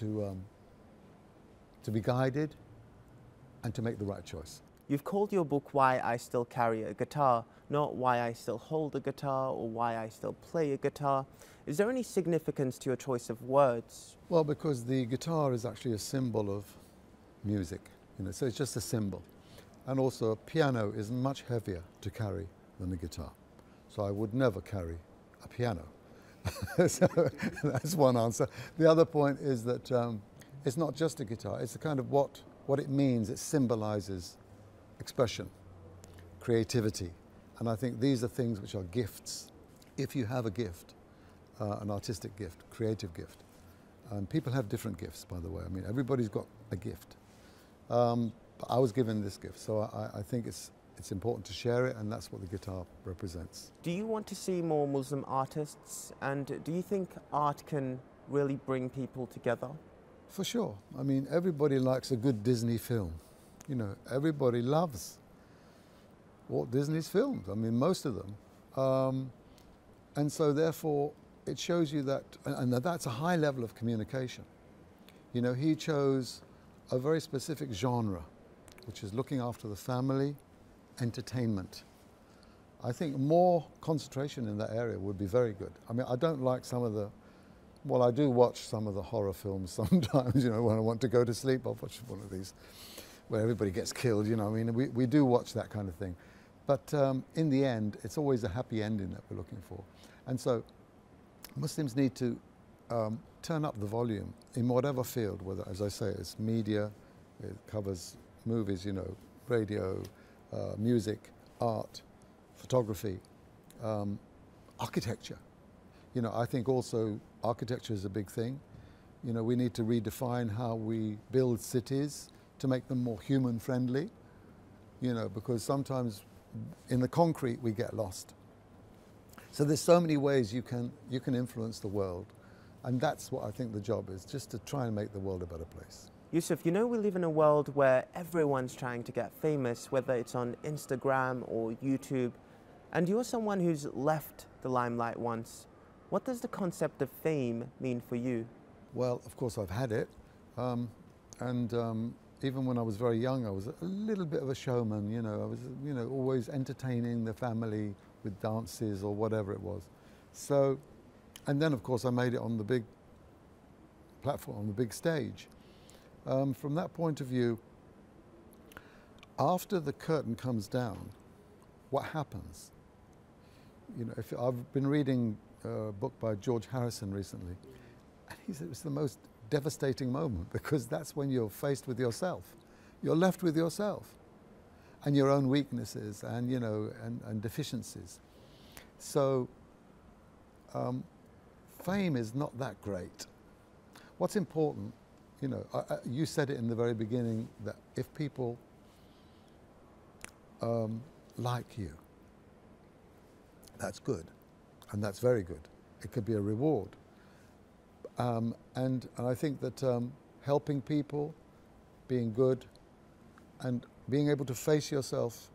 to be guided and to make the right choice. You've called your book Why I Still Carry a Guitar, not Why I Still Hold a Guitar or Why I Still Play a Guitar. Is there any significance to your choice of words? Well, because the guitar is actually a symbol of music, so it's just a symbol. And also a piano is much heavier to carry than a guitar. So I would never carry a piano. So that's one answer. The other point is that it's not just a guitar, it's the kind of what it means. It symbolizes expression, creativity. And I think these are things which are gifts. If you have a gift, an artistic gift, creative gift, and people have different gifts, by the way. I mean, everybody's got a gift. But I was given this gift, so I think it's important to share it, and that's what the guitar represents. Do you want to see more Muslim artists, and do you think art can really bring people together? For sure. I mean, everybody likes a good Disney film. Everybody loves Walt Disney's films. I mean, most of them. And so therefore, it shows you that, and that's a high level of communication. He chose a very specific genre, which is looking after the family, entertainment. I think more concentration in that area would be very good. I mean, I don't like some of the, well, I do watch some of the horror films sometimes, when I want to go to sleep, I'll watch one of these where everybody gets killed, I mean, we do watch that kind of thing. But in the end, it's always a happy ending that we're looking for. And so Muslims need to turn up the volume in whatever field, whether, as I say, it's media, it covers movies, radio, music, art, photography, architecture. I think also architecture is a big thing. We need to redefine how we build cities to make them more human friendly, because sometimes in the concrete we get lost. So there's so many ways you can influence the world, and that's what I think the job is, just to try and make the world a better place. Yusuf, we live in a world where everyone's trying to get famous, whether it's on Instagram or YouTube, and you're someone who's left the limelight once. What does the concept of fame mean for you? Well, of course I've had it, and even when I was very young, I was a little bit of a showman, I was, always entertaining the family with dances or whatever it was. So, and then of course I made it on the big platform, on the big stage. From that point of view, after the curtain comes down, what happens? If I've been reading a book by George Harrison recently, and he said it was the most devastating moment, because that's when you're faced with yourself. You're left with yourself and your own weaknesses and, and deficiencies. So fame is not that great. What's important, you said it in the very beginning, that if people like you, that's good, and that's very good. It could be a reward. And I think that helping people, being good, and being able to face yourself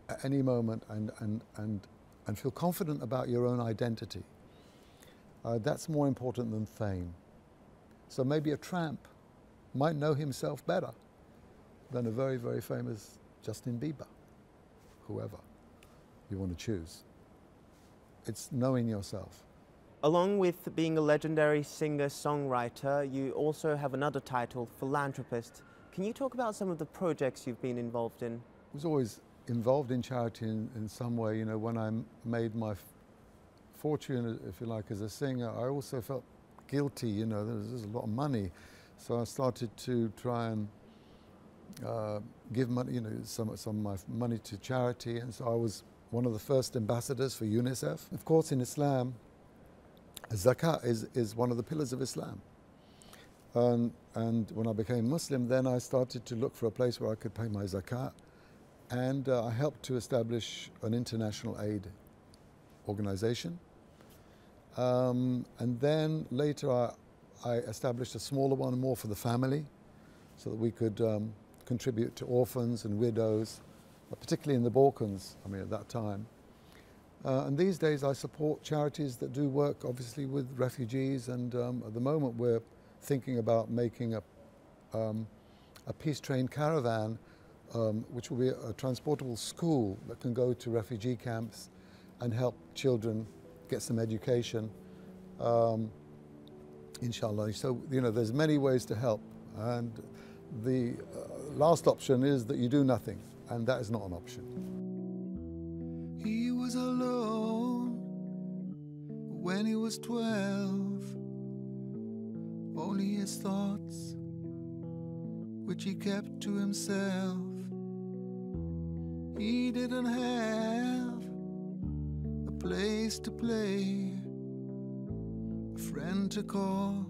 at any moment and feel confident about your own identity, that's more important than fame. So maybe a tramp might know himself better than a very, very famous Justin Bieber, whoever you want to choose. It's knowing yourself. Along with being a legendary singer-songwriter, you also have another title, philanthropist. Can you talk about some of the projects you've been involved in? I was always involved in charity in some way. When I made my fortune, if you like, as a singer, I also felt guilty. There was a lot of money. So I started to try and give money, some of my money to charity. And so I was one of the first ambassadors for UNICEF. Of course, in Islam, zakat is one of the pillars of Islam. And when I became Muslim, then I started to look for a place where I could pay my zakat. And I helped to establish an international aid organization. And then later I established a smaller one, more for the family, so that we could contribute to orphans and widows, particularly in the Balkans, at that time. And these days I support charities that do work, obviously, with refugees, and at the moment we're thinking about making a peace train caravan, which will be a transportable school that can go to refugee camps and help children get some education, inshallah. So, you know, there's many ways to help, and the last option is that you do nothing, and that is not an option. He was alone when he was 12, only his thoughts, which he kept to himself. He didn't have a place to play, a friend to call,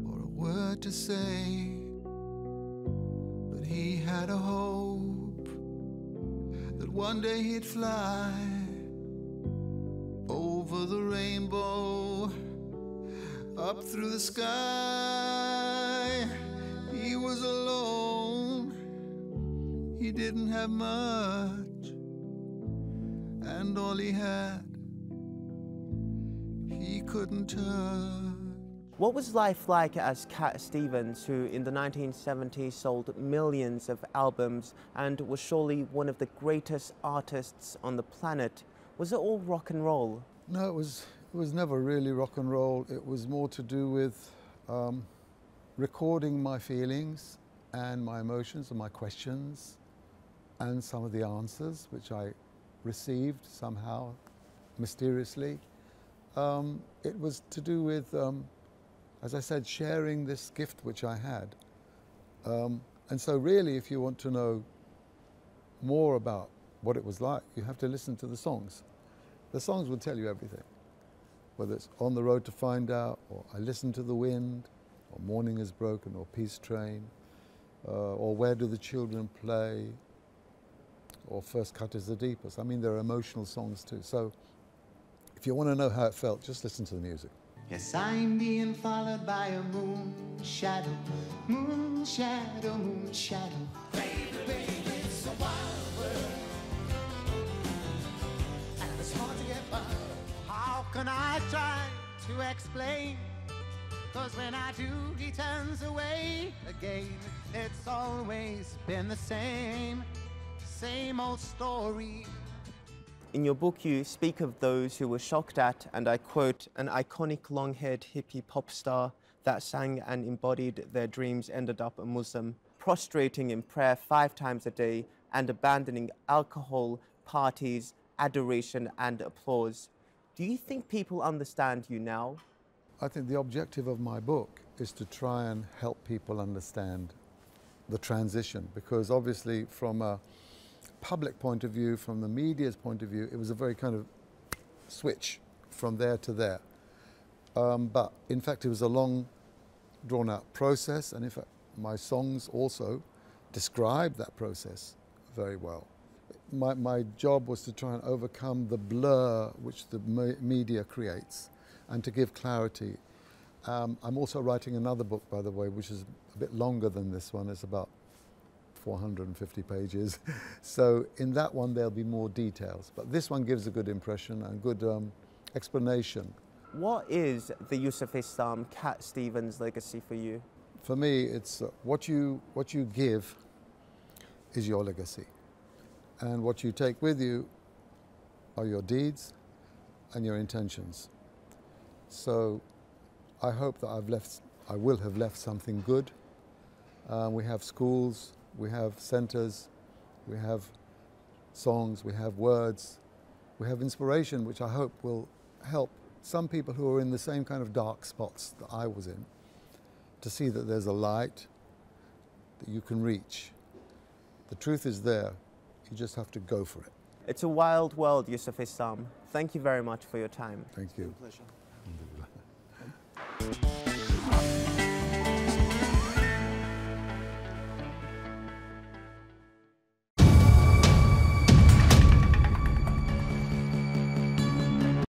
or a word to say. But he had a hope that one day he'd fly over the rainbow, up through the sky. He was alone, he didn't have much, and all he had, he couldn't touch. What was life like as Cat Stevens, who in the 1970s sold millions of albums and was surely one of the greatest artists on the planet? Was it all rock and roll? No, it was never really rock and roll. It was more to do with recording my feelings and my emotions and my questions and some of the answers which I received somehow mysteriously. It was to do with, as I said, sharing this gift which I had. And so really, if you want to know more about what it was like, you have to listen to the songs. The songs will tell you everything, whether it's On the Road to Find Out, or I Listen to the Wind, or Morning is Broken, or Peace Train, or Where Do the Children Play, or First Cut is the Deepest. I mean, there are emotional songs too. So if you want to know how it felt, just listen to the music. Yes, I'm being followed by a moon shadow, moon shadow, moon shadow. Baby, baby, it's a wild world, and it's hard to get by. How can I try to explain? 'Cause when I do, he turns away again. It's always been the same old story. In your book, you speak of those who were shocked at, and I quote, an iconic long-haired hippie pop star that sang and embodied their dreams ended up a Muslim, prostrating in prayer 5 times a day and abandoning alcohol, parties, adoration and applause. Do you think people understand you now? I think the objective of my book is to try and help people understand the transition, because obviously from a public point of view, from the media's point of view, it was a very kind of switch from there to there. But in fact, it was a long, drawn-out process, and in fact, my songs also describe that process very well. My job was to try and overcome the blur which the media creates and to give clarity. I'm also writing another book, by the way, which is a bit longer than this one. It's about 450 pages. So in that one, there'll be more details. But this one gives a good impression and good explanation. What is the Yusuf Islam Cat Stevens legacy for you? For me, it's what you give is your legacy. And what you take with you are your deeds and your intentions. So I hope that I will have left something good. We have schools, we have centers, we have songs, we have words, we have inspiration, which I hope will help some people who are in the same kind of dark spots that I was in, to see that there's a light that you can reach. The truth is there, you just have to go for it. It's a wild world, Yusuf Islam. Thank you very much for your time. Thank you. It's been a pleasure.